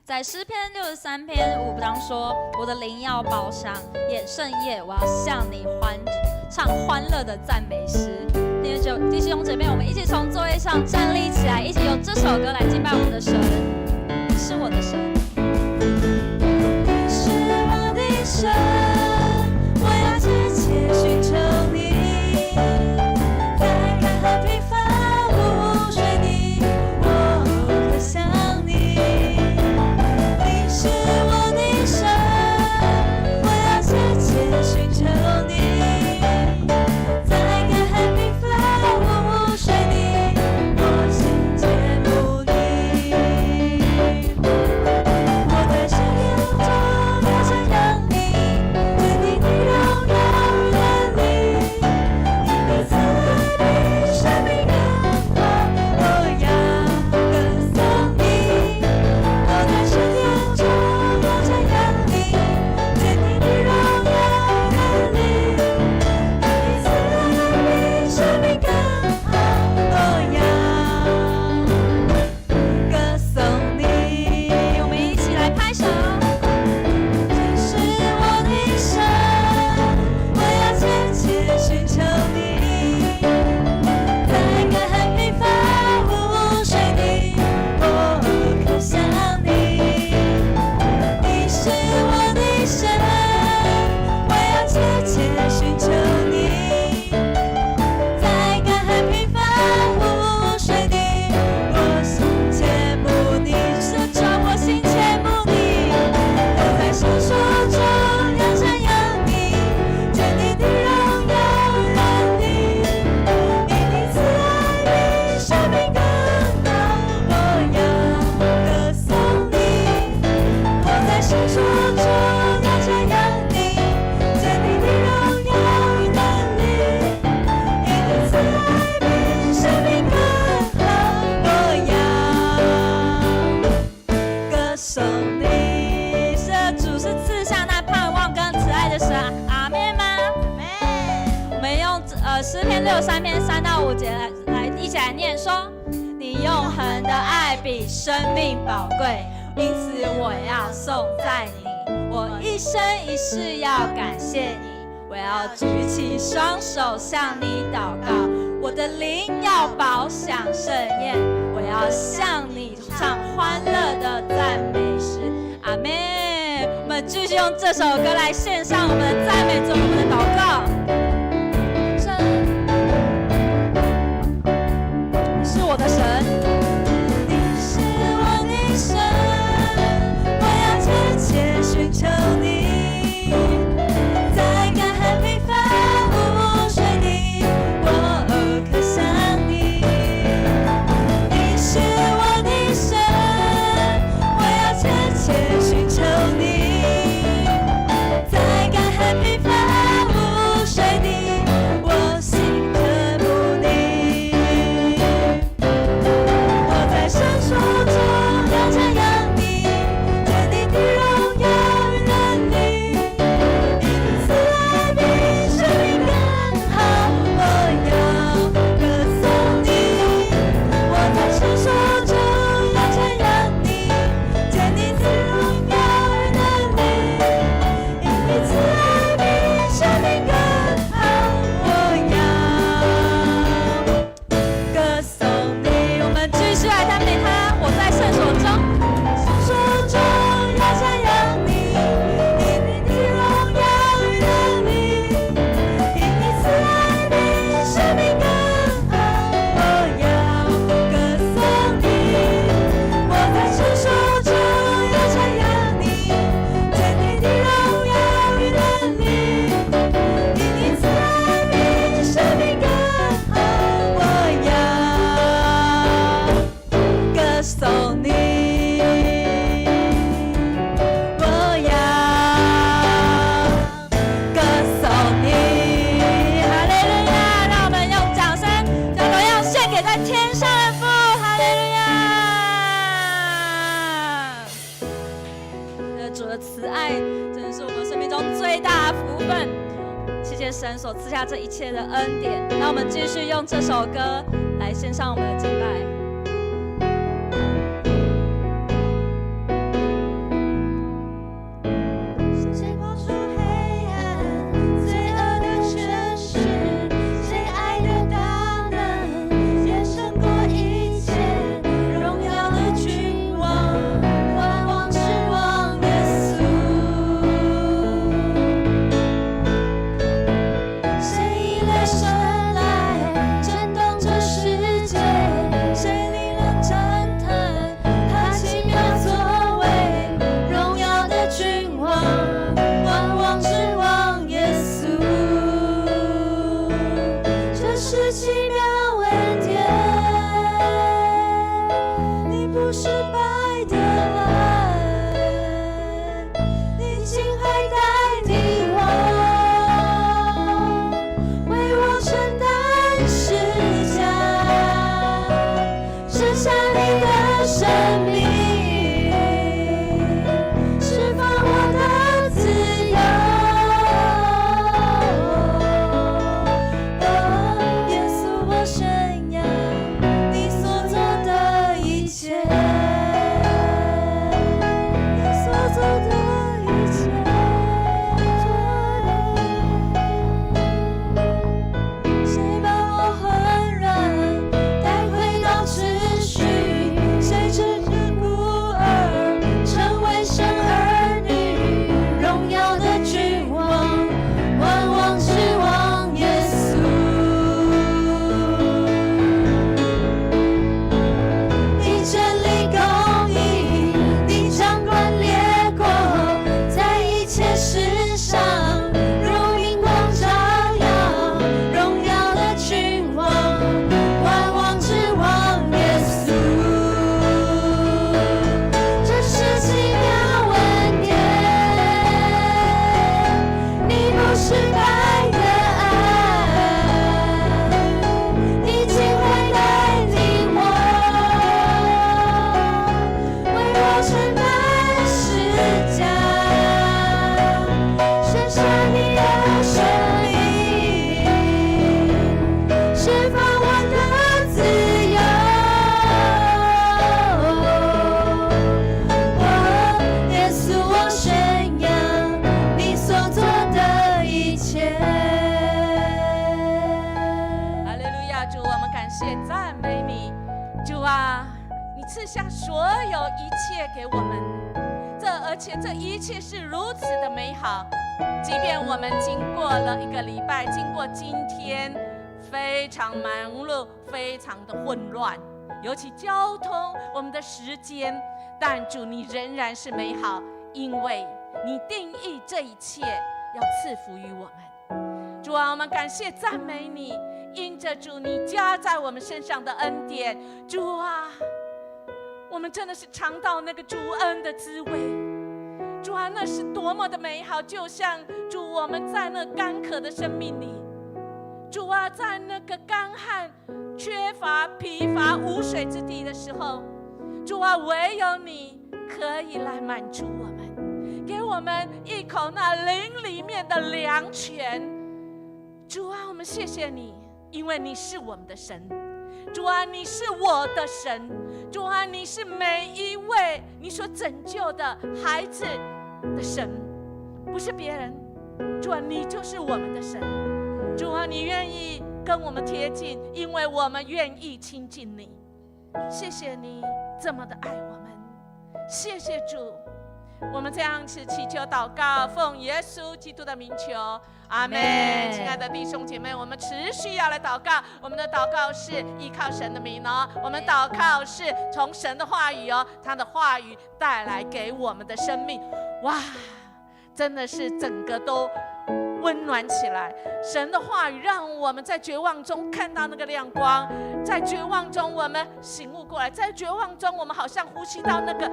在诗篇63篇5章说：“我的灵要饱赏，夜深夜，我要向你唱欢乐的赞美诗。”弟兄姐妹，我们一起从座位上站立起来，一起用这首歌来敬拜我们的神，是我的神，是我的神，我要切切寻求你，在干旱平凡无水地，我可想你。你是我的神，我要切切寻求你。诗篇63篇3到5节来一起来念说：你永恒的爱比生命宝贵，因此我要颂赞你，我一生一世要感谢你，我要举起双手向你祷告，我的灵要饱享盛宴，我要向你唱欢乐的赞美诗。阿们。我们继续用这首歌来献上我们的赞美，做我们的祷告。是我的神，你是我的神，我要切切寻求你，在干旱平凡无水地，我可想你。你是我的神，我要切切寻求你，在干旱平凡无水地，我心渴慕你。闪烁中要瞻仰你，见你的荣耀与能力，因你慈爱比生命更好，我要歌颂你。我在闪烁中要瞻仰你，见你的荣耀与能力，因你慈爱比生命更好，我要歌颂你。我们继续来赞美他。我在圣所中，圣所中要瞻仰你，因你的荣耀与能力，因你慈爱比生命更好，我要歌颂你。我在圣所中要瞻仰你，见你的荣耀与能力，因你慈爱比生命更好，我要歌颂你，我要歌颂你，哈利路亚！让我们用掌声将荣耀献给在天上的父，哈利路亚！主的慈爱真的是我们生命中最大的福分，谢谢神所赐下这一切的恩典。让我们继续用这首歌来献上我们的敬拜。下所有一切给我们，而且这一切是如此的美好。即便我们经过了一个礼拜，经过今天非常忙碌，非常的混乱，尤其交通，我们的时间，但主你仍然是美好，因为你定义这一切要赐福于我们。主啊，我们感谢赞美你，因着主你加在我们身上的恩典。主啊，我们真的是尝到那个主恩的滋味。主啊，那是多么的美好，就像主我们在那干渴的生命里，主啊，在那个干旱、缺乏、疲乏、无水之地的时候，主啊，唯有你可以来满足我们，给我们一口那灵里面的凉泉。主啊，我们谢谢你，因为你是我们的神。主啊，你是我的神。主啊，你是每一位你所拯救的孩子的神，不是别人。主啊，你就是我们的神。主啊，你愿意跟我们贴近，因为我们愿意亲近你。谢谢你这么的爱我们，谢谢主。我们这样子祈求祷告，奉耶稣基督的名求，阿们。亲爱的弟兄姐妹，我们持续要来祷告。我们的祷告是依靠神的名哦，我们祷告是从神的话语哦，他的话语带来给我们的生命。哇，真的是整个都温暖起来。神的话语让我们在绝望中看到那个亮光，在绝望中我们醒悟过来，在绝望中我们好像呼吸到那个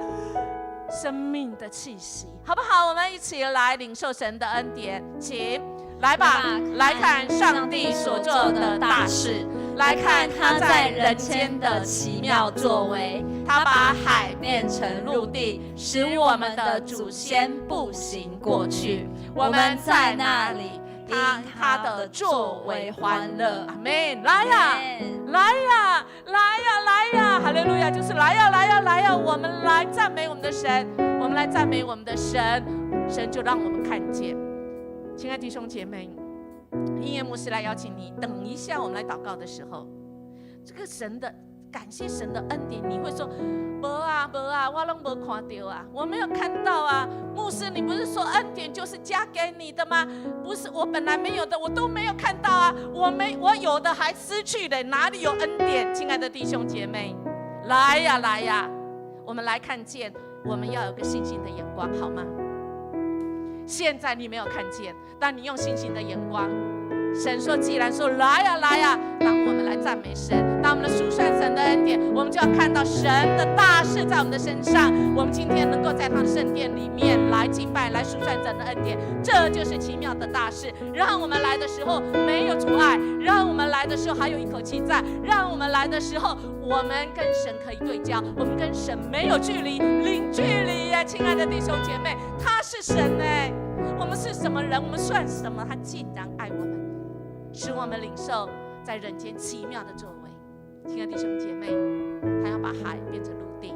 生命的气息，好不好？我们一起来领受神的恩典，请来吧，来看上帝所做的大事，来看他在人间的奇妙作为。他把海变成陆地，使我们的祖先步行过去，我们在那里因他的作为欢乐。阿们！来呀，来呀，来呀，来呀！哈利路亚！就是来呀，来呀，来呀！我们来赞美我们的神，我们来赞美我们的神，神就让我们看见。亲爱的弟兄姐妹，音乐牧师来邀请你，等一下我们来祷告的时候，这个神的感谢神的恩典，你会说没啊没啊，我都没看到啊，我没有看到啊。牧师，你不是说恩典就是加给你的吗？不是，我本来没有的，我都没有看到啊。我有的还失去了，哪里有恩典？亲爱的弟兄姐妹，来呀来呀，我们来看见，我们要有个信心的眼光，好吗？现在你没有看见，但你用信心的眼光。神说，既然说来呀来呀，当我们来赞美神，当我们的数算神的恩典，我们就要看到神的大事在我们的身上。我们今天能够在他的圣殿里面来敬拜，来数算神的恩典，这就是奇妙的大事。让我们来的时候没有阻碍，让我们来的时候还有一口气在，让我们来的时候我们跟神可以对焦，我们跟神没有距离，零距离耶！亲爱的弟兄姐妹，他是神哎，我们是什么人？我们算什么？他竟然爱我们，使我们领受在人间奇妙的作为。亲爱的弟兄姐妹，他要把海变成陆地。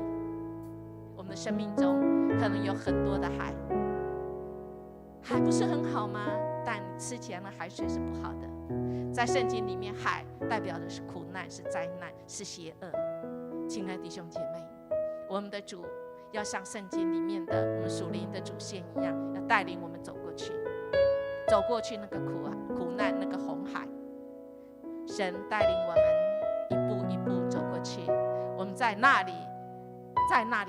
我们的生命中可能有很多的海，海不是很好吗？但吃起来的海水是不好的。在圣经里面，海代表的是苦难，是灾难，是邪恶。亲爱的弟兄姐妹，我们的主要像圣经里面的我们属灵的主线一样，要带领我们走过去，走过去那个苦难，那个红海。神带领我们一步一步走过去，我们在那里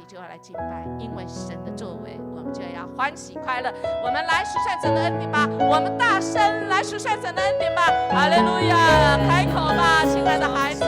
就要来敬拜，因为神的作为，我们就要欢喜快乐。我们来数算神的恩典吧，我们大声来数算神的恩典吧！哈利路亚！开口吧，亲爱的孩子，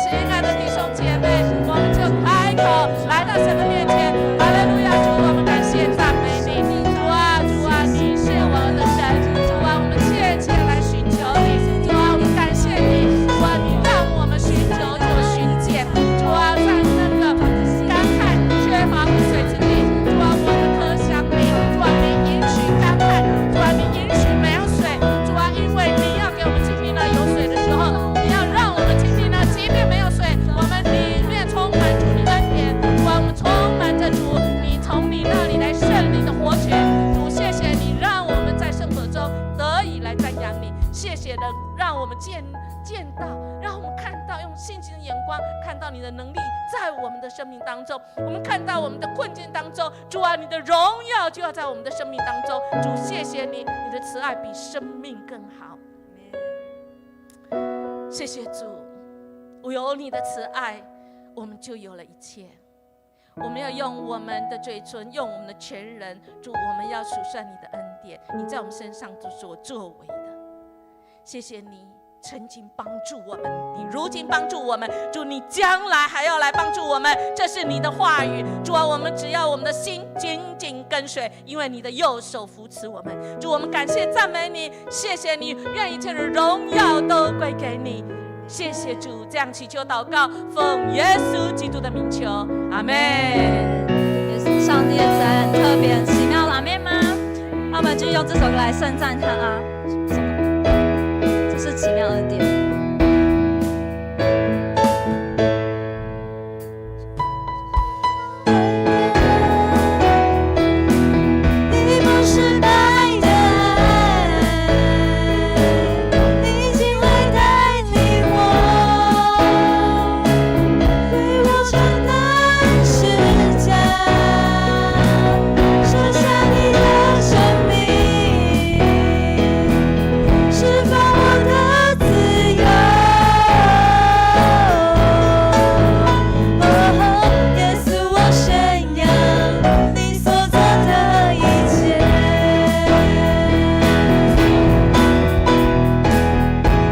亲爱的弟兄姐妹，我们就开口来到神的面前。哈利路亚！主，我们感谢赞美你，主啊主啊，你是我们的神，主啊，我们切切来寻求你，主啊，我们感谢你，主啊，你让我们寻求就寻见，主啊，在那个干旱缺乏无水之地，主啊，我们可想你，主啊，你允许干旱，主啊，你允许没有水，主啊，因为你要给我们经历了有水的时候，你要让我们经历了即便没有水，我们里面充满主的恩典，主啊，我们充满着主，你从你那里来圣灵的活泉，主，谢谢你让我们在生活中得以来瞻仰你，谢谢的让我们见到，让我们看到，用信心的眼光光看到你的能力在我们的生命当中，我们看到我们的困境当中，主啊，你的荣耀就要在我们的生命当中。主，谢谢你，你的慈爱比生命更好。谢谢主，有你的慈爱，我们就有了一切。我们要用我们的嘴唇，用我们的全人，主，我们要数算你的恩典，你在我们身上所作为的。谢谢你曾经帮助我们，你如今帮助我们，主，你将来还要来帮助我们，这是你的话语。主啊，我们只要我们的心紧紧跟随，因为你的右手扶持我们。主，我们感谢赞美你，谢谢你，愿一切的荣耀都归给你。谢谢主，这样祈求祷告，奉耶稣基督的名求，阿们。耶稣，上帝的慈爱很特别、很奇妙，阿们吗？那我们就用这首歌来盛赞他啊！这是奇妙恩典。你不是白的爱，已经会代替我，为我承担十架，舍下你的生命，释放我的自由。耶稣，我宣扬你所做的一切，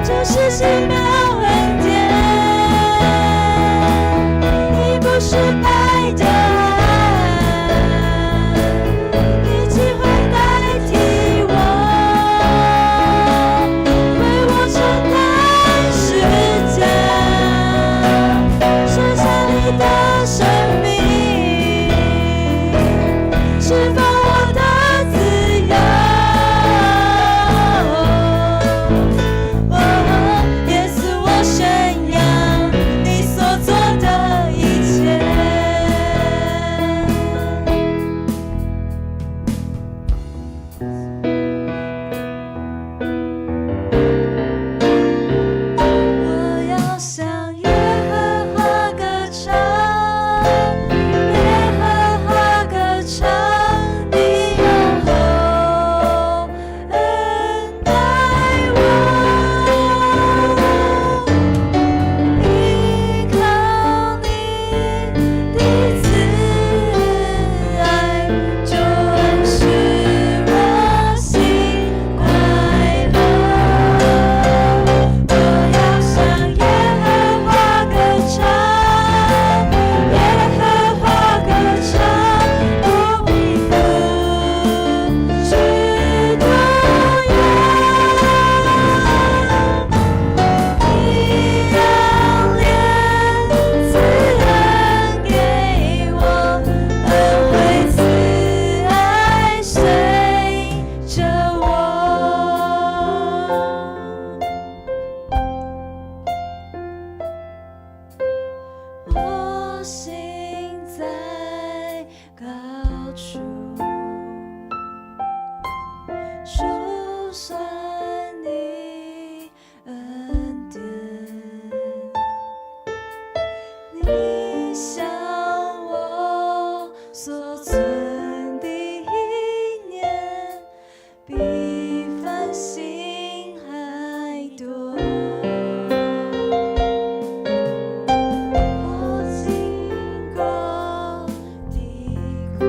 这是奇妙恩典。你不是白的爱，已经会代替我，为我承担十架，舍下你的生命，释放我的自由。耶稣，我宣扬你所做的一切。我要向耶和华歌唱，耶和华歌唱，你用厚恩待我，依靠你的慈爱，就使我心快乐。我要向耶和华歌唱，耶和华歌唱，不必不知道你让怜慈恩给我，恩惠慈爱随着我。我心在高处，数算你恩典。你向我所存的意念，比繁星还多。我经过低谷，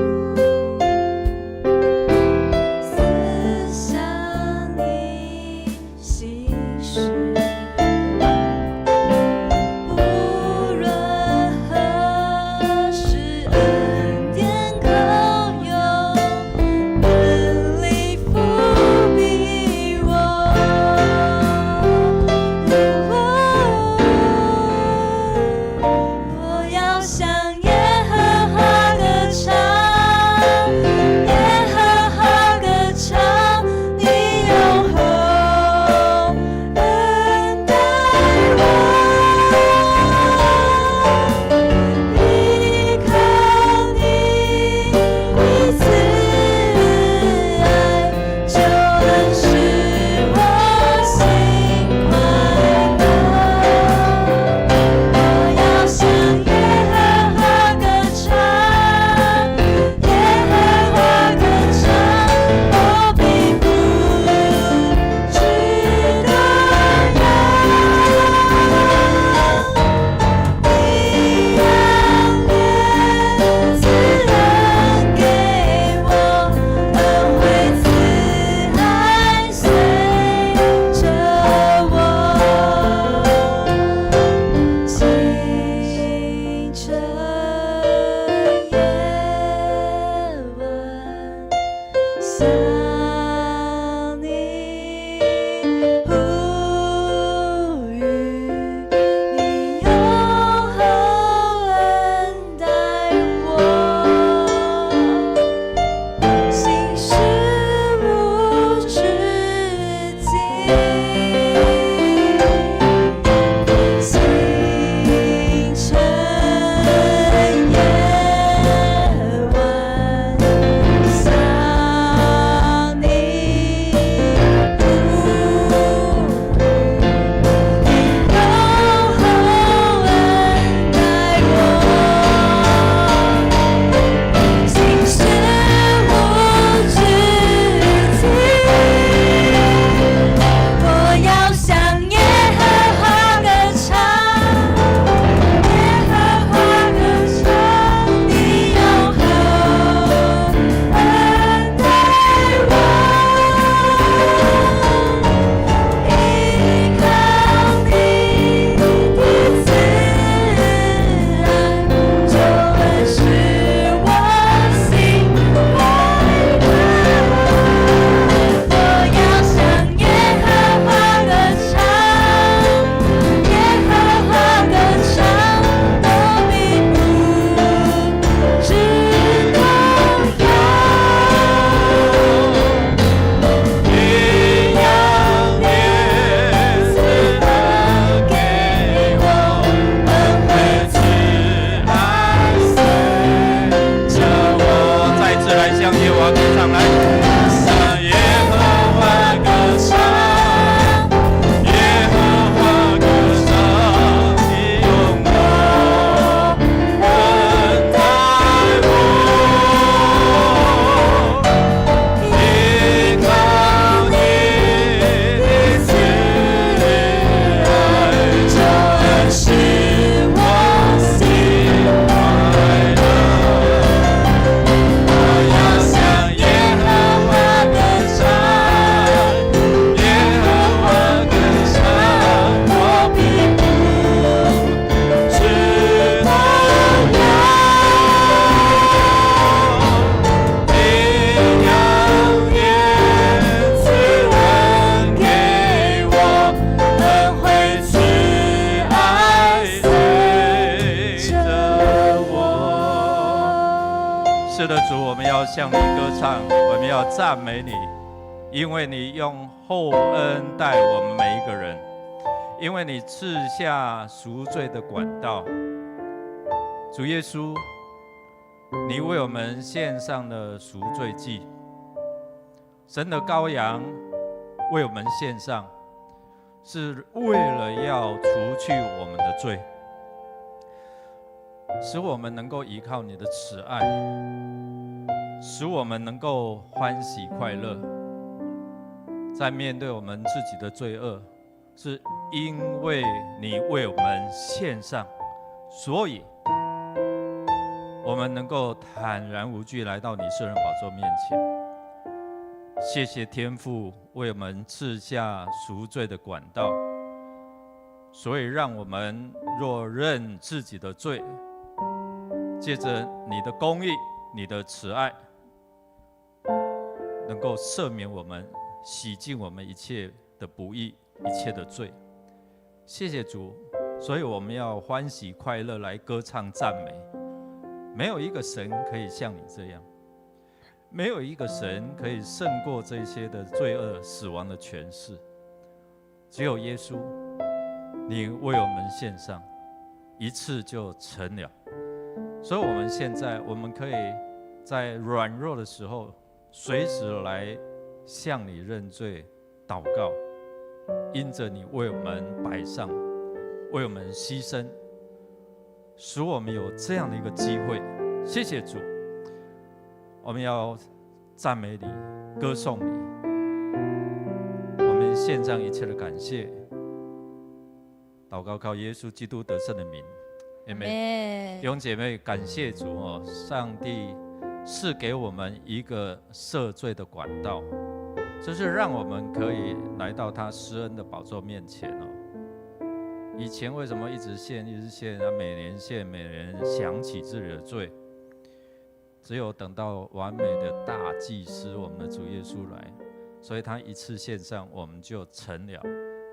向耶和华歌唱来，向耶和华歌唱，耶和华歌唱，你用我恩待我，依靠你的慈爱，这是我心快乐。我要向耶和华歌唱，耶和华歌唱，我必不知道你永远赐恩给我，恩惠慈爱随着我。是的，主，我们要向你歌唱，我们要赞美你，因为你用厚恩待我们每一个人，因为你赐下赎罪的管道。主耶稣，你为我们献上了赎罪祭，神的羔羊为我们献上，是为了要除去我们的罪，使我们能够依靠你的慈爱，使我们能够欢喜快乐。在面对我们自己的罪恶，是因为你为我们献上，所以我们能够坦然无惧来到你圣人宝座面前。谢谢天父为我们赐下赎罪的管道，所以让我们若认自己的罪，借着你的公义、你的慈爱，能够赦免我们，洗净我们一切的不义、一切的罪。谢谢主，所以我们要欢喜快乐来歌唱赞美。没有一个神可以像你这样，没有一个神可以胜过这些的罪恶、死亡的权势。只有耶稣，你为我们献上，一次就成了。所以我们现在，我们可以在软弱的时候，随时来向你认罪祷告，因着你为我们摆上，为我们牺牲，使我们有这样的一个机会。谢谢主，我们要赞美你，歌颂你，我们献上一切的感谢。祷告靠耶稣基督得胜的名。弟兄姐妹，感谢主哦！上帝是给我们一个赦罪的管道，就是让我们可以来到他施恩的宝座面前哦。以前为什么一直献，每年献，每年想起自己的罪？只有等到完美的大祭司，我们的主耶稣来，所以他一次献上，我们就成了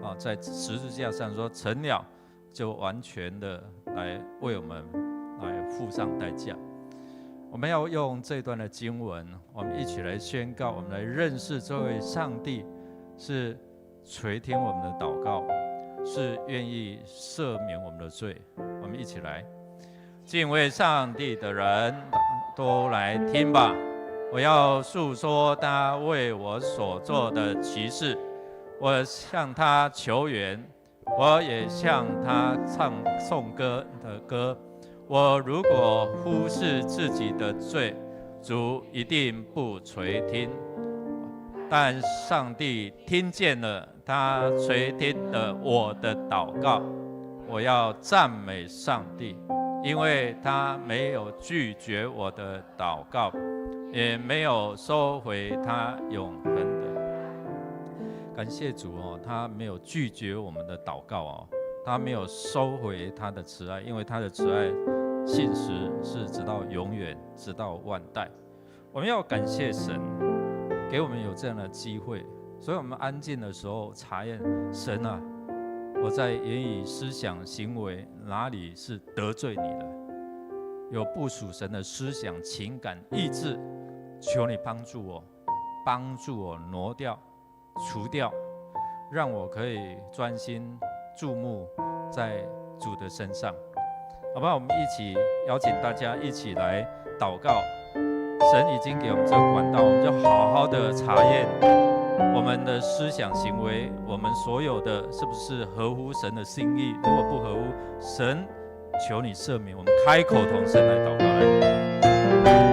啊！在十字架上说成了。就完全的来为我们来付上代价。我们要用这段的经文，我们一起来宣告，我们来认识这位上帝是垂听我们的祷告，是愿意赦免我们的罪。我们一起来，敬畏上帝的人都来听吧！我要述说他为我所做的奇事，我向他求援。我也向他唱颂歌的歌。我如果忽视自己的罪，主一定不垂听。但上帝听见了，他垂听了我的祷告。我要赞美上帝，因为他没有拒绝我的祷告，也没有收回他永恒的。感谢主哦，他没有拒绝我们的祷告哦，他没有收回他的慈爱，因为他的慈爱信实是直到永远，直到万代。我们要感谢神，给我们有这样的机会，所以我们安静的时候查验神啊，我在言语、思想、行为哪里是得罪你了？有不属神的思想、情感、意志，求你帮助我，帮助我挪掉。除掉，让我可以专心注目在主的身上，好不好？我们一起邀请大家一起来祷告，神已经给我们这个管道，我们就好好的查验我们的思想行为，我们所有的是不是合乎神的心意？如果不合乎，神求你赦免。我们开口同神来祷告来。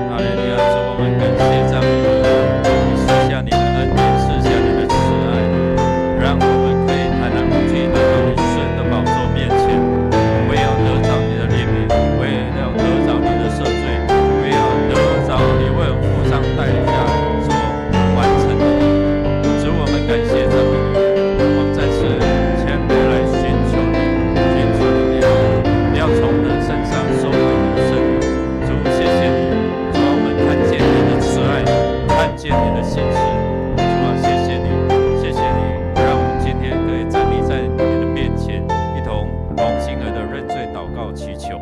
哈利路亚！主，我们感谢赞美你，赐下你的恩典，赐下你的慈爱，让我们可以坦然无惧来到你神的宝座面前，为要得着你的怜悯，为要得着你的赦罪，为要得着你为我们付上代价所完成的。主，我们感谢赞美你，我们再次谦卑来寻求你，寻求你的怜悯，不要从人身上收回你的圣灵。主，谢谢你，主啊，我们看见你的慈爱，看见你的信实。主啊，谢谢你，谢谢你，让我们今天可以站立在你的面前，一同同心合的认罪祷告祈求。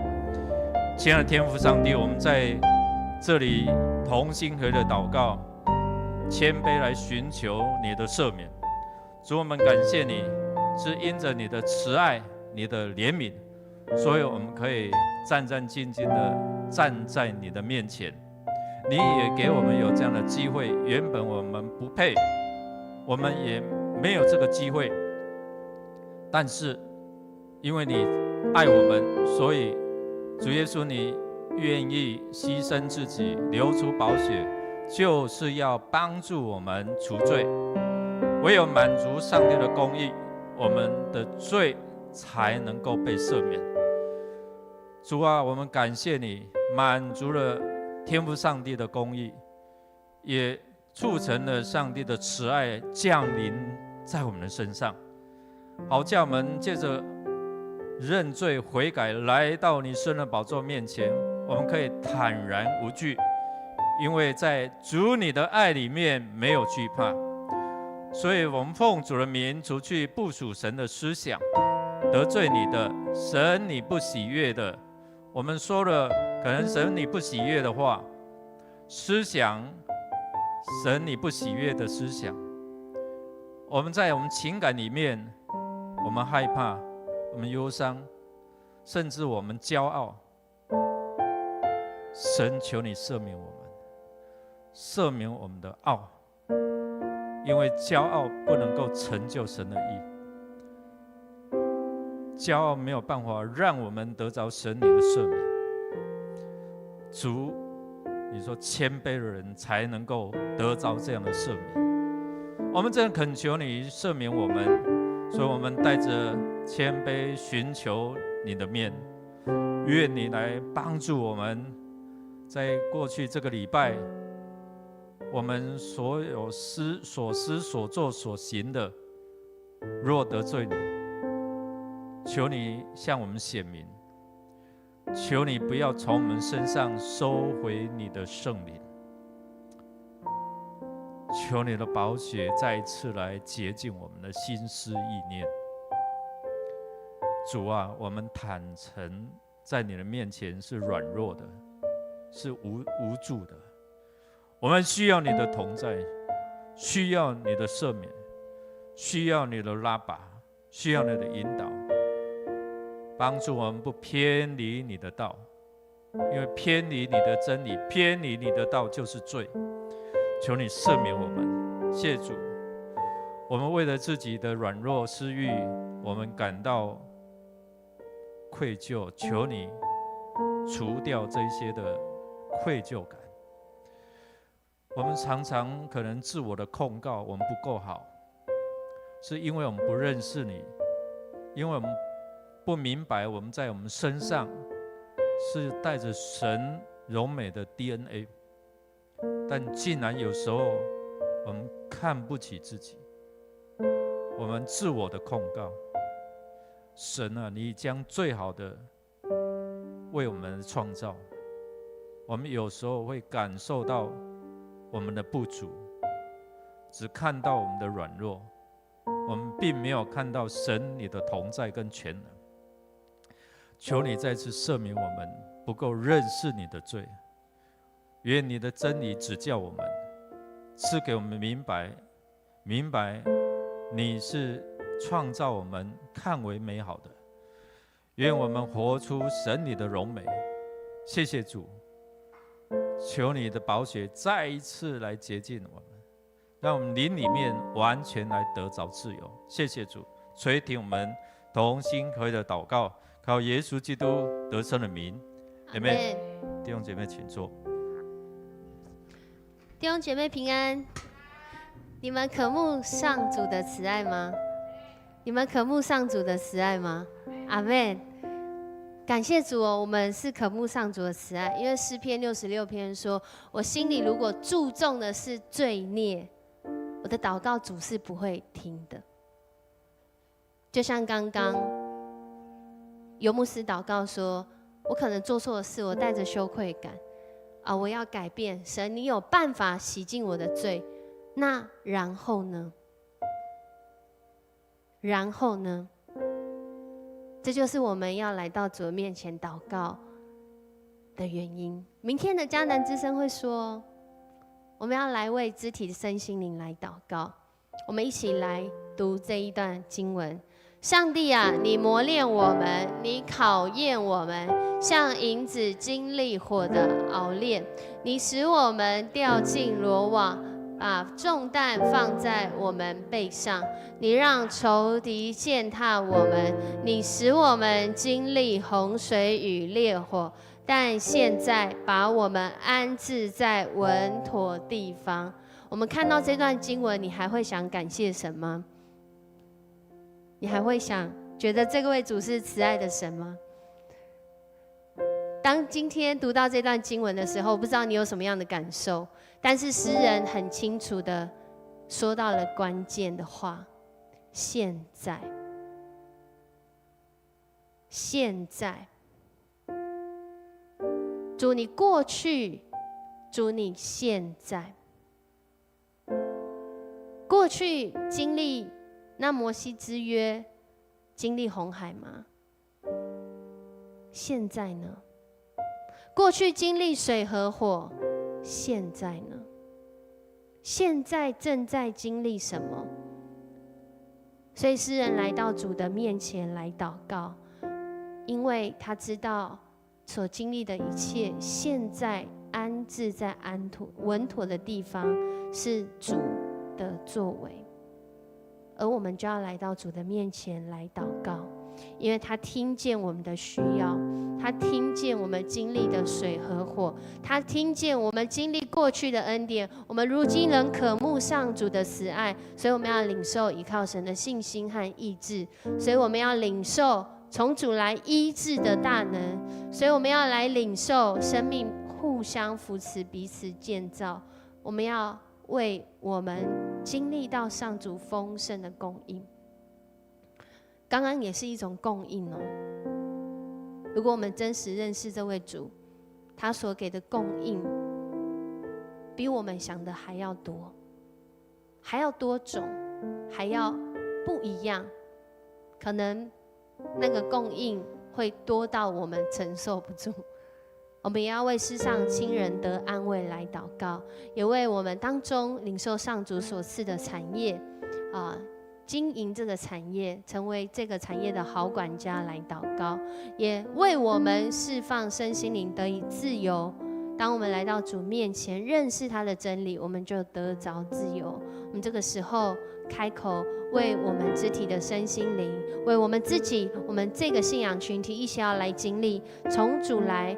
亲爱的天父上帝，我们在这里同心合的祷告，谦卑来寻求你的赦免。主，我们感谢你，是因着你的慈爱、你的怜悯，所以我们可以战战兢兢的站在你的面前。你也给我们有这样的机会，原本我们不配，我们也没有这个机会，但是因为你爱我们，所以主耶稣，你愿意牺牲自己，流出宝血，就是要帮助我们除罪。唯有满足上帝的公义，我们的罪才能够被赦免。主啊，我们感谢你，满足了天父上帝的公义，也促成了上帝的慈爱降临在我们的身上，好叫我们借着认罪悔改，来到你圣的宝座面前，我们可以坦然无惧，因为在主你的爱里面没有惧怕。所以我们奉主的名，除去不属神的思想，得罪你的神你不喜悦的，我们说了可能神你不喜悦的话，思想神你不喜悦的思想，我们在我们情感里面，我们害怕，我们忧伤，甚至我们骄傲。神求你赦免我们，赦免我们的傲，因为骄傲不能够成就神的义，骄傲没有办法让我们得着神你的赦免。主，你说谦卑的人才能够得着这样的赦免，我们真的恳求你赦免我们，所以我们带着谦卑寻求你的面，愿你来帮助我们，在过去这个礼拜，我们所有所思所做所行的，若得罪你，求你向我们显明，求你不要从我们身上收回你的圣灵，求你的宝血再一次来洁净我们的心思意念。主啊，我们坦诚在你的面前是软弱的，是无助的，我们需要你的同在，需要你的赦免，需要你的拉拔，需要你的引导，帮助我们不偏离你的道，因为偏离你的真理，偏离你的道就是罪。求你赦免我们，谢主。我们为了自己的软弱私欲，我们感到愧疚，求你除掉这些的愧疚感。我们常常可能自我的控告我们不够好，是因为我们不认识你，因为我们不明白我们在我们身上是带着神柔美的 DNA， 但竟然有时候我们看不起自己，我们自我的控告。神啊，你将最好的为我们创造，我们有时候会感受到我们的不足，只看到我们的软弱，我们并没有看到神你的同在跟全能。求你再次赦免我们不够认识你的罪，愿你的真理指教我们，赐给我们明白你是创造我们看为美好的，愿我们活出神你的荣美。谢谢主，求你的宝血再一次来洁净我们，让我们灵里面完全来得着自由。谢谢主，垂听我们同心合意的祷告，靠耶稣基督得胜的名，阿们。弟兄姐妹，请坐。弟兄姐妹平安。你们渴慕上主的慈爱吗？你们渴慕上主的慈爱吗？阿们。感谢主哦，我们是渴慕上主的慈爱，因为诗篇66篇说：“我心里如果注重的是罪孽，我的祷告主是不会听的。”就像刚刚尤牧师祷告说：“我可能做错了事，我带着羞愧感啊，我要改变。神，你有办法洗净我的罪，那然后呢？然后呢？”这就是我们要来到主的面前祷告的原因。明天的迦南之声会说，我们要来为肢体的身心灵来祷告。我们一起来读这一段经文：上帝啊，你磨练我们，你考验我们，像银子经历火的熬炼。你使我们掉进罗网，把重担放在我们背上，你让仇敌践踏我们，你使我们经历洪水与烈火，但现在把我们安置在稳妥地方。我们看到这段经文，你还会想感谢神吗？你还会想觉得这位主是慈爱的神吗？当今天读到这段经文的时候，不知道你有什么样的感受？但是诗人很清楚的说到了关键的话：现在，现在，主你过去，主你现在。过去经历那摩西之约，经历红海吗？现在呢？过去经历水和火，现在呢？现在正在经历什么？所以诗人来到主的面前来祷告，因为他知道所经历的一切，现在安置在稳妥的地方是主的作为，而我们就要来到主的面前来祷告，因为他听见我们的需要，他听见我们经历的水和火，他听见我们经历过去的恩典，我们如今仍渴慕上主的慈爱，所以我们要领受依靠神的信心和意志，所以我们要领受从主来医治的大能，所以我们要来领受生命互相扶持，彼此建造。我们要为我们经历到上主丰盛的供应。刚刚也是一种供应哦。如果我们真实认识这位主，他所给的供应比我们想的还要多，还要多种，还要不一样，可能那个供应会多到我们承受不住。我们也要为世上亲人得安慰来祷告，也为我们当中领受上主所赐的产业经营这个产业，成为这个产业的好管家来祷告，也为我们释放身心灵得以自由。当我们来到主面前认识他的真理，我们就得着自由。我们这个时候开口为我们肢体的身心灵，为我们自己，我们这个信仰群体一起要来经历从主来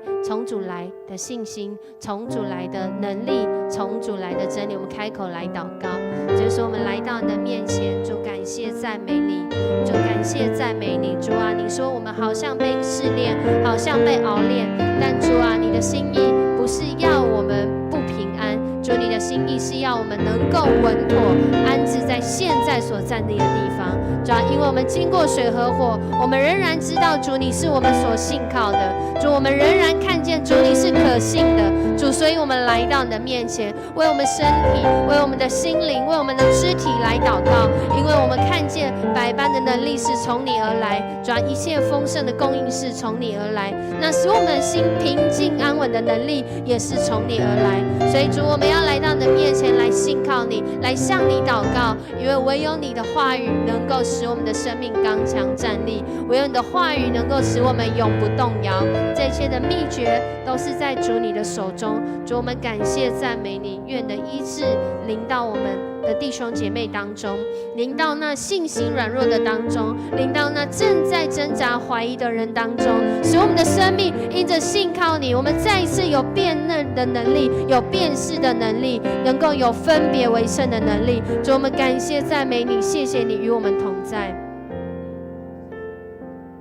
的信心，从主来的能力，从主来的真理。我们开口来祷告，就是我们来到你的面前，主感谢赞美你，主感谢赞美你。主啊，你说我们好像被试炼，好像被熬炼，但主啊，你的心意不是要我们不平安，主你的心意是要我们能够稳妥安置在现在所站立的地方。主啊，因为我们经过水和火，我们仍然知道主你是我们所信靠的，主我们仍然看见主你是可信的，主，所以我们来到你的面前，为我们身体，为我们的心灵，为我们的肢体来祷告，因为我们看见百般的能力是从你而来，主啊，一切丰盛的供应是从你而来，那使我们的心平静安稳的能力也是从你而来。所以主，我们要来到你的面前来信靠靠你，来向你祷告，因为唯有你的话语能够使我们的生命刚强站立，唯有你的话语能够使我们永不动摇。这一切的秘诀都是在主你的手中。主，我们感谢赞美你，愿你的医治临到我们的弟兄姐妹当中，临到那信心软弱的当中，临到那正在挣扎怀疑的人当中，使我们的生命因着信靠你，我们再一次有辨认的能力，有辨识的能力，能够有分别为圣的能力。主，我们感谢赞美你，谢谢你与我们同在。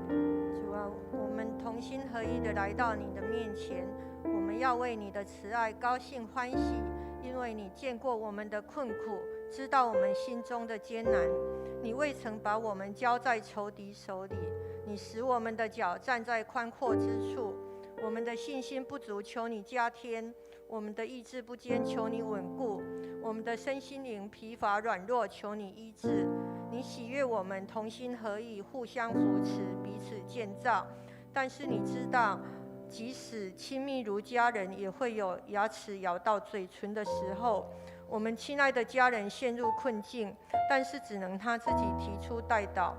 主啊，我们同心合一的来到你的面前，我们要为你的慈爱高兴欢喜，因为你见过我们的困苦，知道我们心中的艰难。你未曾把我们交在仇敌手里，你使我们的脚站在宽阔之处。我们的信心不足，求你加添；我们的意志不坚，求你稳固；我们的身心灵疲乏软弱，求你医治。你喜悦我们同心合意，互相扶持，彼此建造。但是你知道，即使亲密如家人，也会有牙齿咬到嘴唇的时候。我们亲爱的家人陷入困境，但是只能他自己提出代祷，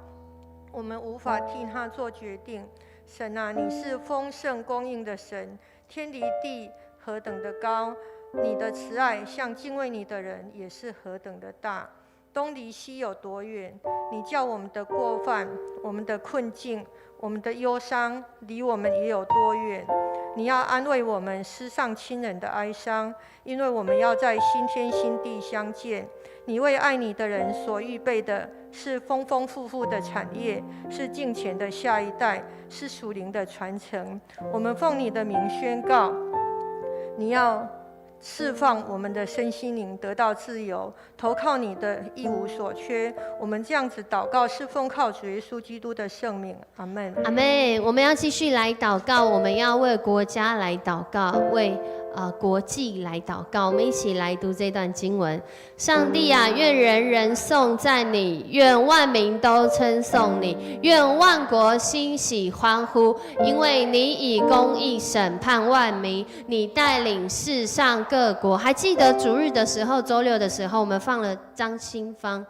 我们无法替他做决定。神啊，你是丰盛供应的神，天离地何等的高，你的慈爱向敬畏你的人也是何等的大。东离西有多远？你叫我们的过犯、我们的困境、我们的忧伤离我们也有多远？你要安慰我们失丧亲人的哀伤，因为我们要在新天新地相见。你为爱你的人所预备的是丰丰富富的产业，是敬虔的下一代，是属灵的传承。我们奉你的名宣告，你要释放我们的身心灵得到自由，投靠你的一无所缺。我们这样子祷告是奉靠主耶稣基督的圣名，阿们。阿们。我们要继续来祷告，我们要为国家来祷告，为国际来祷告。我们一起来读这段经文。上帝啊，愿人人颂赞你，愿万民都称颂你，愿万国欣喜欢呼，因为你以公义审判万民，你带领世上各国。还记得主日的时候，周六的时候，我们放了张清芳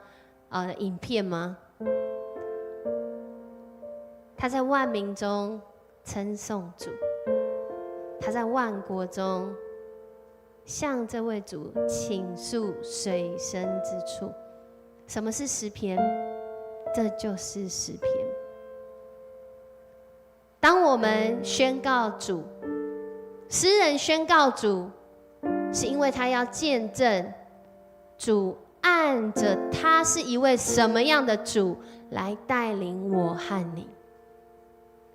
的影片吗？他在万民中称颂主，他在万国中向这位主倾诉水深之处。什么是诗篇？这就是诗篇。当我们宣告主，诗人宣告主，是因为他要见证主按着他是一位什么样的主来带领我和你。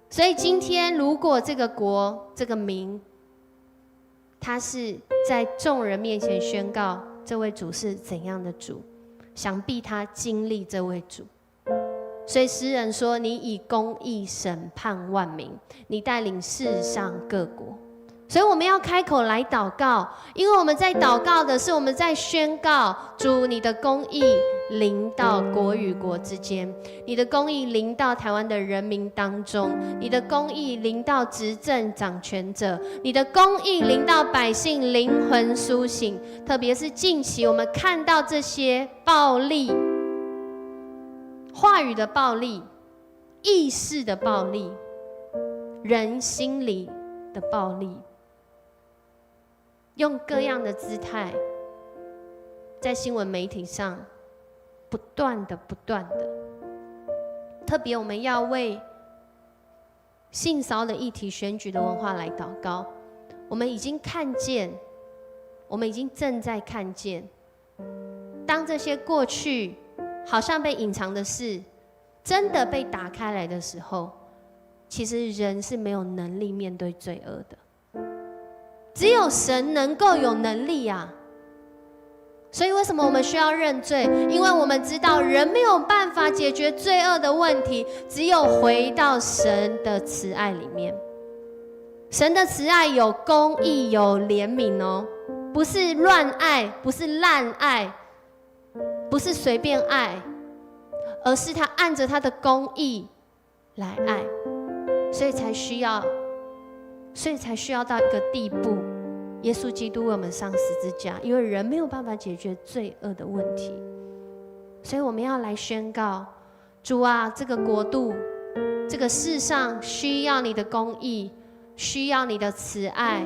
所以今天如果这个国这个民，他是在众人面前宣告这位主是怎样的主，想必他经历这位主。所以诗人说，你以公义审判万民，你带领世上各国。所以我们要开口来祷告，因为我们在祷告的是我们在宣告主，你的公义临到国与国之间，你的公义临到台湾的人民当中，你的公义临到执政掌权者，你的公义临到百姓灵魂苏醒。特别是近期我们看到这些暴力、话语的暴力、意识的暴力、人心里的暴力，用各样的姿态在新闻媒体上不断的，特别我们要为性骚扰议题、选举的文化来祷告。我们已经看见，我们已经正在看见，当这些过去好像被隐藏的事真的被打开来的时候，其实人是没有能力面对罪恶的，只有神能够有能力啊。所以为什么我们需要认罪？因为我们知道人没有办法解决罪恶的问题，只有回到神的慈爱里面。神的慈爱有公义，有怜悯哦，不是乱爱，不是滥爱，不是随便爱，而是他按着他的公义来爱，所以才需要到一个地步，耶稣基督为我们上十字架，因为人没有办法解决罪恶的问题，所以我们要来宣告：主啊，这个国度，这个世上需要你的公义，需要你的慈爱。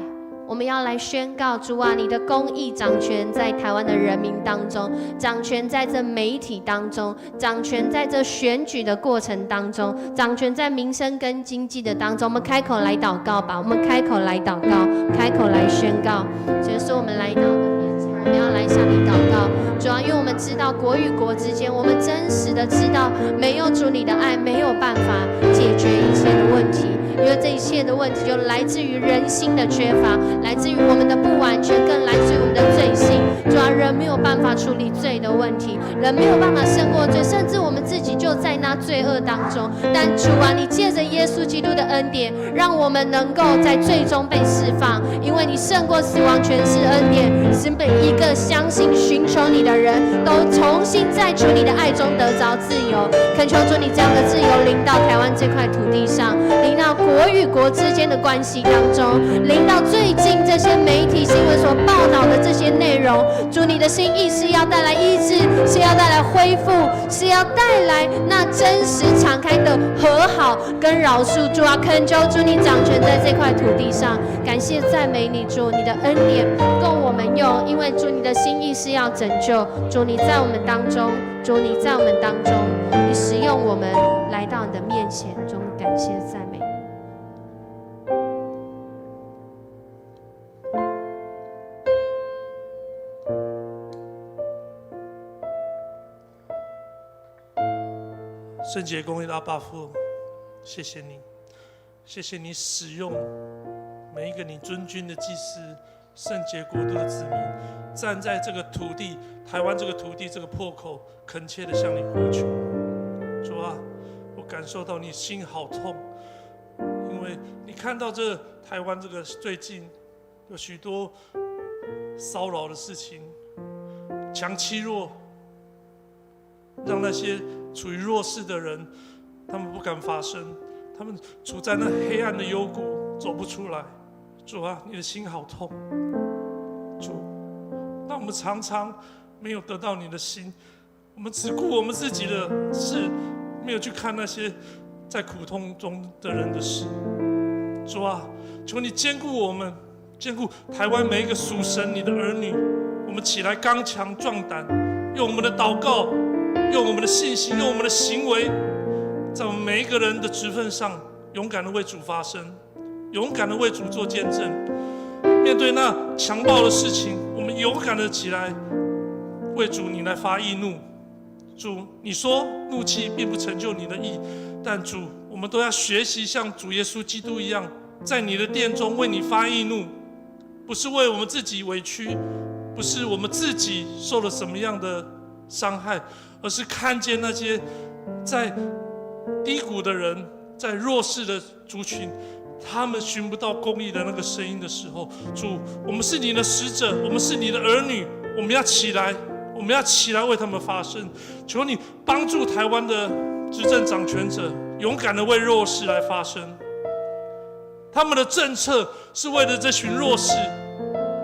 我们要来宣告：主啊，你的公义掌权在台湾的人民当中，掌权在这媒体当中，掌权在这选举的过程当中，掌权在民生跟经济的当中。我们开口来祷告吧，我们开口来祷告，开口来宣告。所以说，我们来到你的面前，我们要来向你祷告。主啊，因为我们知道国与国之间，我们真实的知道，没有主你的爱，没有办法解决一切的问题。因为这一切的问题就来自于人心的缺乏，来自于我们的不完全，更来自于我们的罪性。主啊，人没有办法处理罪的问题，人没有办法胜过罪，甚至我们自己就在那罪恶当中。但主啊，你借着耶稣基督的恩典，让我们能够在罪中被释放，因为你胜过死亡，全是恩典，使每一个相信寻求你的人都重新在主你的爱中得着自由。恳求主你这样的自由临到台湾这块土地上，临到国与国之间的关系当中，临到最近这些媒体新闻所报道的这些内容。主，你的心意是要带来医治，是要带来恢复，是要带来那真实敞开的和好跟饶恕。主啊，恳求主你掌权在这块土地上，感谢赞美你。主，你的恩典够我们用，因为主你的心意是要拯救。主，你在我们当中，主你在我们当中，你使用我们来到你的面前。主，感谢赞美。圣洁公义的阿爸父，谢谢你，谢谢你使用每一个你尊君的祭司、圣洁国度的子民，站在这个土地，台湾这个土地这个破口，恳切的向你呼求。主啊，我感受到你心好痛，因为你看到这台湾这个最近有许多骚扰的事情，强欺弱，让那些处于弱势的人，他们不敢发声，他们处在那黑暗的幽谷，走不出来。主啊，你的心好痛。主，那我们常常没有得到你的心，我们只顾我们自己的事，没有去看那些在苦痛中的人的事。主啊，求你坚固我们，坚固台湾每一个属神你的儿女，我们起来刚强壮胆，用我们的祷告，用我们的信心，用我们的行为，在我们每一个人的职分上，勇敢的为主发声，勇敢的为主做见证。面对那强暴的事情，我们勇敢的起来，为主你来发义怒。主，你说怒气并不成就你的义，但主，我们都要学习像主耶稣基督一样，在你的殿中为你发义怒，不是为我们自己委屈，不是我们自己受了什么样的伤害，而是看见那些在低谷的人，在弱势的族群，他们寻不到公义的那个声音的时候，主，我们是你的使者，我们是你的儿女，我们要起来，我们要起来为他们发声。求你帮助台湾的执政掌权者，勇敢的为弱势来发声。他们的政策是为了这群弱势，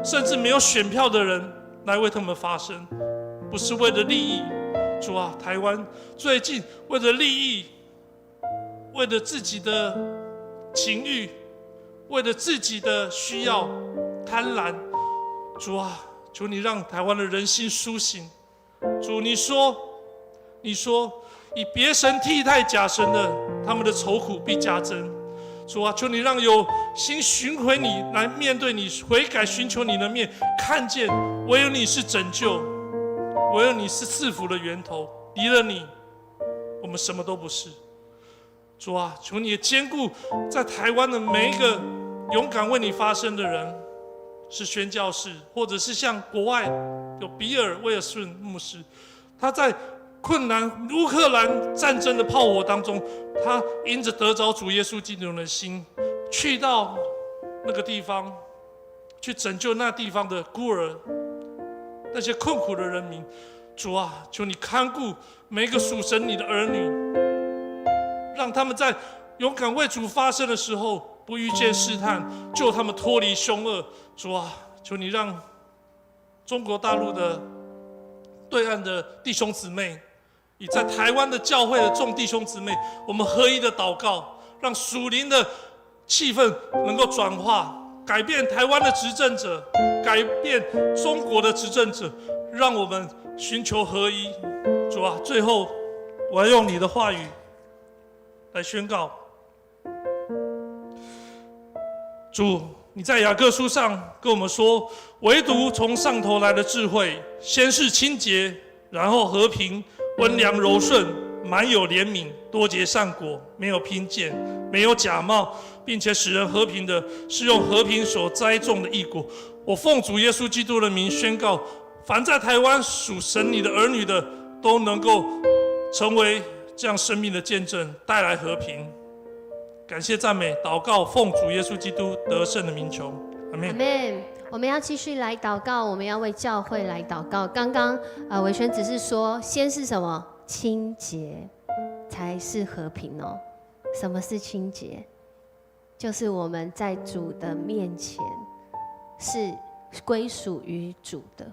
甚至没有选票的人来为他们发声，不是为了利益。主啊，台湾最近为了利益，为了自己的情欲，为了自己的需要贪婪，主啊，求你让台湾的人心苏醒。主，你说以别神替代假神的，他们的愁苦必加增。主啊，求你让有心寻回你来面对你悔改寻求你的面，看见唯有你是拯救，唯有你是赐福的源头，离了你我们什么都不是。主啊，求你也坚固在台湾的每一个勇敢为你发声的人，是宣教士，或者是像国外有比尔·威尔逊牧师，他在困难乌克兰战争的炮火当中，他因着得着主耶稣基督的心，去到那个地方，去拯救那地方的孤儿，那些困苦的人民。主啊，求你看顾每一个属神你的儿女，让他们在勇敢为主发声的时候，不遇见试探，救他们脱离凶恶。主啊，求你让中国大陆的对岸的弟兄姊妹，以在台湾的教会的众弟兄姊妹，我们合一的祷告，让属灵的气氛能够转化，改变台湾的执政者，改变中国的执政者，让我们寻求合一。主啊，最后我要用你的话语来宣告。主，你在雅各书上跟我们说，唯独从上头来的智慧，先是清洁，然后和平，温良柔顺，满有怜悯，多结善果，没有偏见，没有假冒，并且使人和平的，是用和平所栽种的义果。我奉主耶稣基督的名宣告，凡在台湾属神你的儿女的，都能够成为这样生命的见证，带来和平。感谢赞美祷告，奉主耶稣基督得胜的名求，阿们。阿们。我们要继续来祷告，我们要为教会来祷告。刚刚伟轩只是说，先是什么？清洁，才是和平哦。什么是清洁？就是我们在主的面前是归属于主的。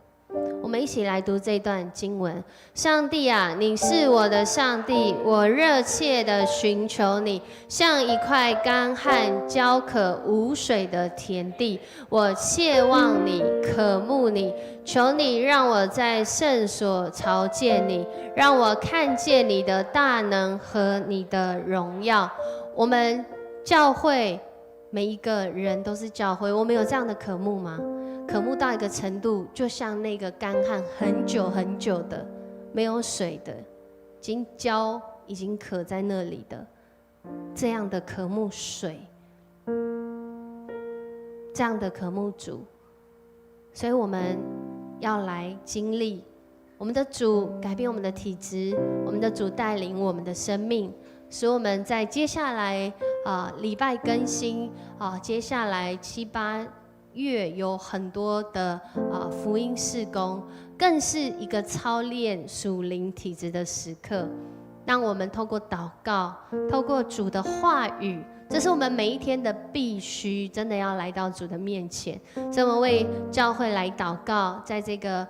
我们一起来读这段经文。上帝啊，你是我的上帝，我热切的寻求你，像一块干旱焦渴无水的田地。我切望你，渴慕你，求你让我在圣所朝见你，让我看见你的大能和你的荣耀。我们教会每一个人都是教会，我们有这样的渴慕吗？渴慕到一个程度，就像那个干旱很久很久的没有水的，已经渴在那里的，这样的渴慕水，这样的渴慕主。所以我们要来经历我们的主改变我们的体质，我们的主带领我们的生命，使我们在接下来礼拜更新接下来7、8月有很多的福音事工，更是一个操练属灵体质的时刻。让我们透过祷告，透过主的话语，这是我们每一天的必须，真的要来到主的面前。所以我们为教会来祷告，在这个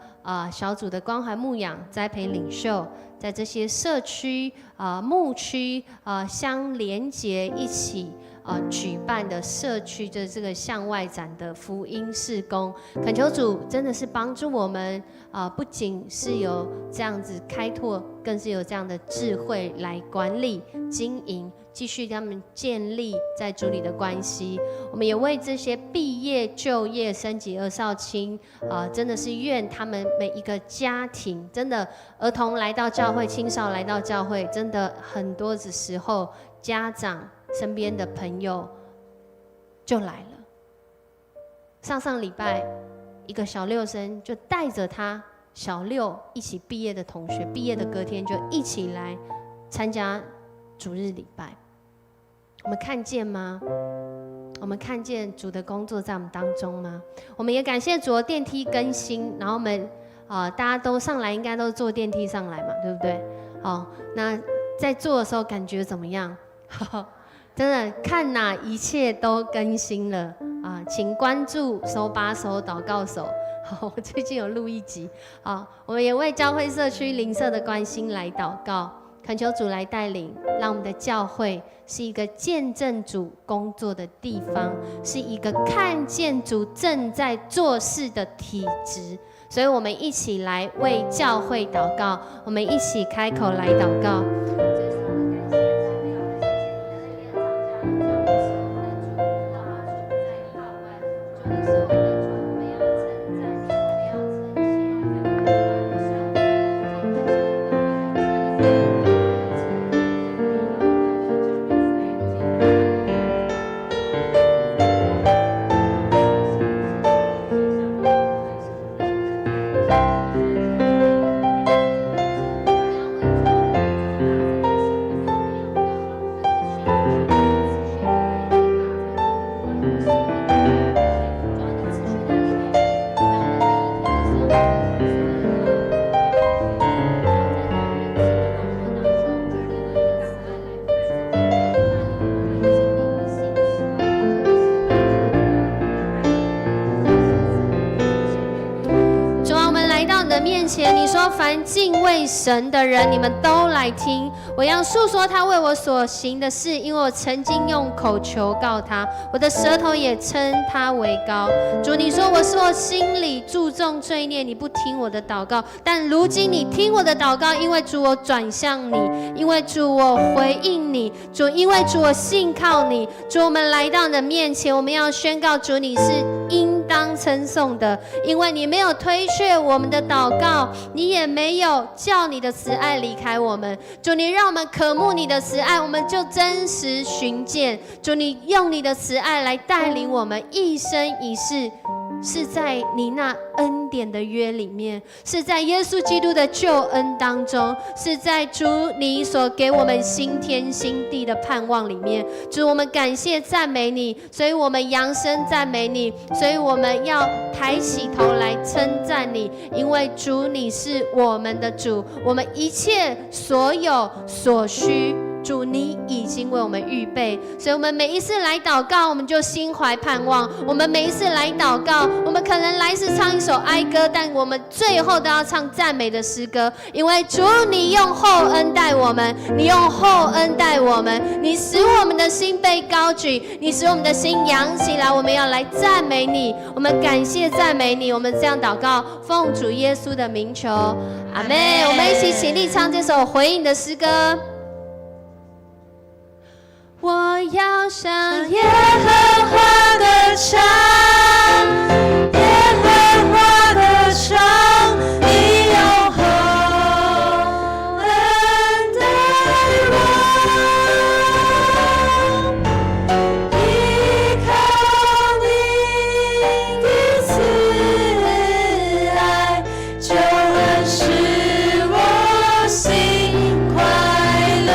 小组的关怀牧养栽培领袖，在这些社区牧区相连结一起举办的社区的这个向外展的福音事工，恳求主真的是帮助我们不仅是有这样子开拓，更是有这样的智慧来管理经营，继续跟他们建立在主里的关系。我们也为这些毕业就业升级儿少青真的是愿他们每一个家庭，真的儿童来到教会，青少来到教会，真的很多的时候家长身边的朋友就来了。上礼拜一个小6生就带着他小6一起毕业的同学，毕业的隔天就一起来参加主日礼拜。我们看见吗？我们看见主的工作在我们当中吗？我们也感谢主的电梯更新，然后我们大家都上来，应该都坐电梯上来嘛，对不对？那在坐的时候感觉怎么样？真的看哪一切都更新了请关注手把手祷告手。我最近有录一集我们也为教会社区邻舍的关心来祷告，恳求主来带领，让我们的教会是一个见证主工作的地方，是一个看见主正在做事的体质。所以我们一起来为教会祷告，我们一起开口来祷告。你说凡敬畏神的人，你们都来听，我要述说他为我所行的事，因为我曾经用口求告他，我的舌头也称他为高。主，你说我心里注重罪孽，你不听我的祷告，但如今你听我的祷告，因为主我转向你，因为主我回应你，主因为主我信靠你。主，我们来到你的面前，我们要宣告主你是应当称颂的，因为你没有推却我们的祷告，你也没有叫你的慈爱离开我们。主，你让我们渴慕你的慈爱，我们就真实寻见。主，你用你的慈爱来带领我们一生一世，是在你那恩典的约里面，是在耶稣基督的救恩当中，是在主你所给我们新天新地的盼望里面。主，我们感谢赞美你，所以我们扬声赞美你，所以我们要抬起头来称赞你，因为主你是我们的主，我们一切所有所需，主你已经为我们预备。所以我们每一次来祷告，我们就心怀盼望，我们每一次来祷告，我们可能来是唱一首哀歌，但我们最后都要唱赞美的诗歌，因为主你用厚恩待我们，你用厚恩待我们，你使我们的心被高举，你使我们的心扬起来，我们要来赞美你，我们感谢赞美你。我们这样祷告，奉主耶稣的名求，阿们。我们一起起立唱这首回应的诗歌。我要向耶和华歌唱，耶和华歌唱，你用厚恩待我，依靠你的慈爱，救恩使我心快乐。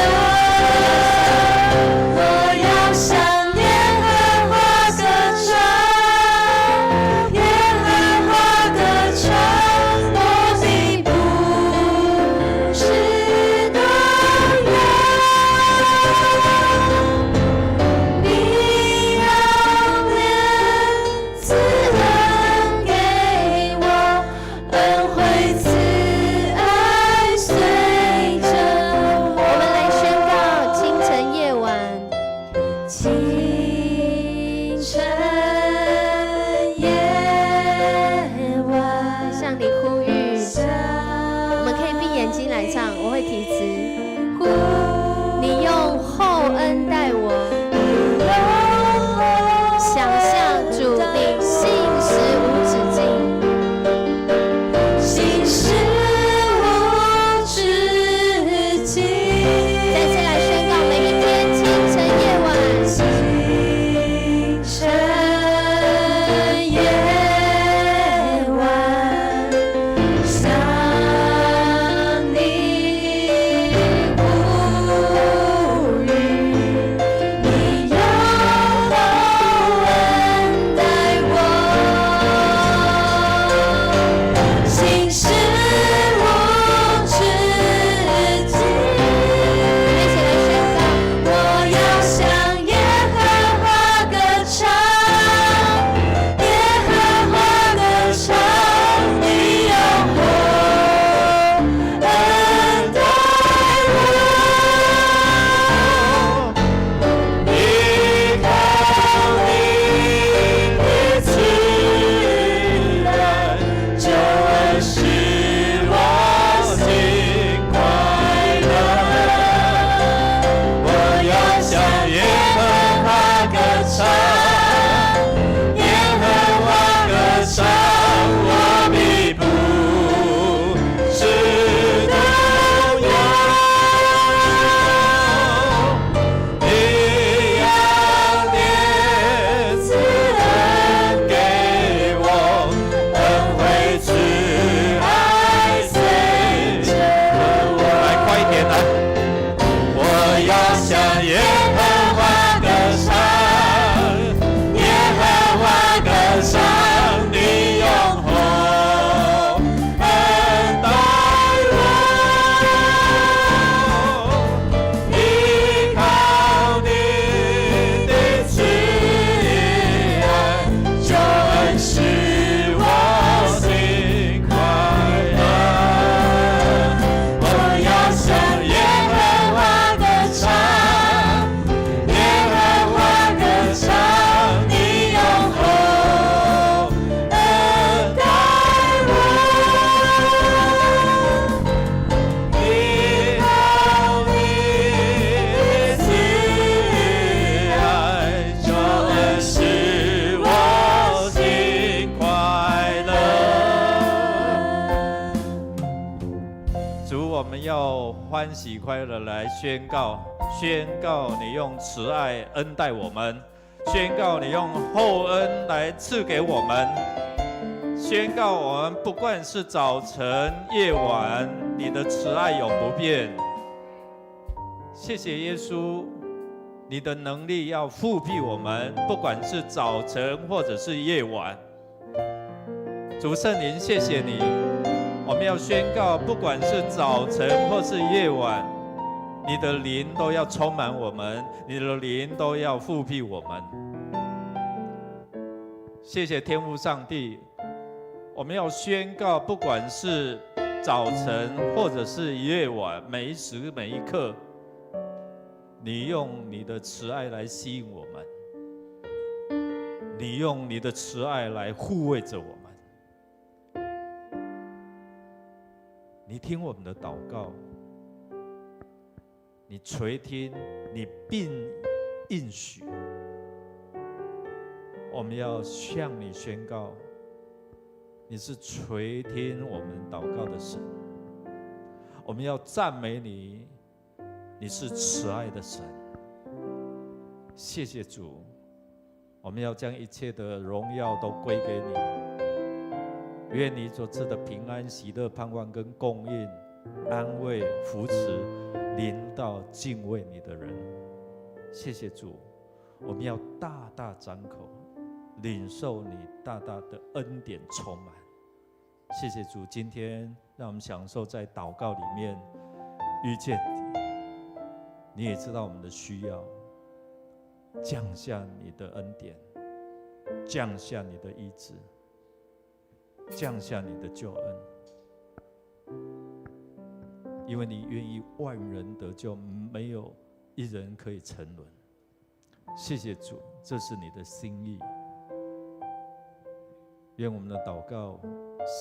我们要欢喜快乐来宣告你用慈爱恩待我们，宣告你用厚恩来赐给我们，宣告我们不管是早晨夜晚，你的慈爱永不变。谢谢耶稣，你的能力要复辟我们，不管是早晨或者是夜晚。主圣灵，谢谢你，我们要宣告，不管是早晨或是夜晚，你的灵都要充满我们，你的灵都要复辟我们。谢谢天父上帝，我们要宣告，不管是早晨或者是夜晚，每一时每一刻，你用你的慈爱来吸引我们，你用你的慈爱来护卫着我们。你听我们的祷告，你垂听，你并应许。我们要向你宣告，你是垂听我们祷告的神。我们要赞美你，你是慈爱的神。谢谢主，我们要将一切的荣耀都归给你。愿你所赐的平安、喜乐、盼望跟供应、安慰、扶持，临到敬畏你的人。谢谢主，我们要大大张口，领受你大大的恩典充满。谢谢主，今天让我们享受在祷告里面遇见你。你也知道我们的需要，降下你的恩典，降下你的医治，降下你的救恩，因为你愿意万人得救，没有一人可以沉沦。谢谢主，这是你的心意。愿我们的祷告，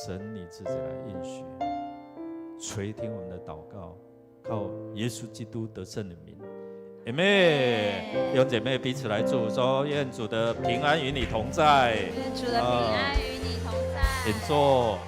神你自己来应许，垂听我们的祷告，靠耶稣基督得胜的名。阿们。弟兄姐妹彼此来祝福说：愿主的平安与你同在。愿主的平安与你同在。请坐。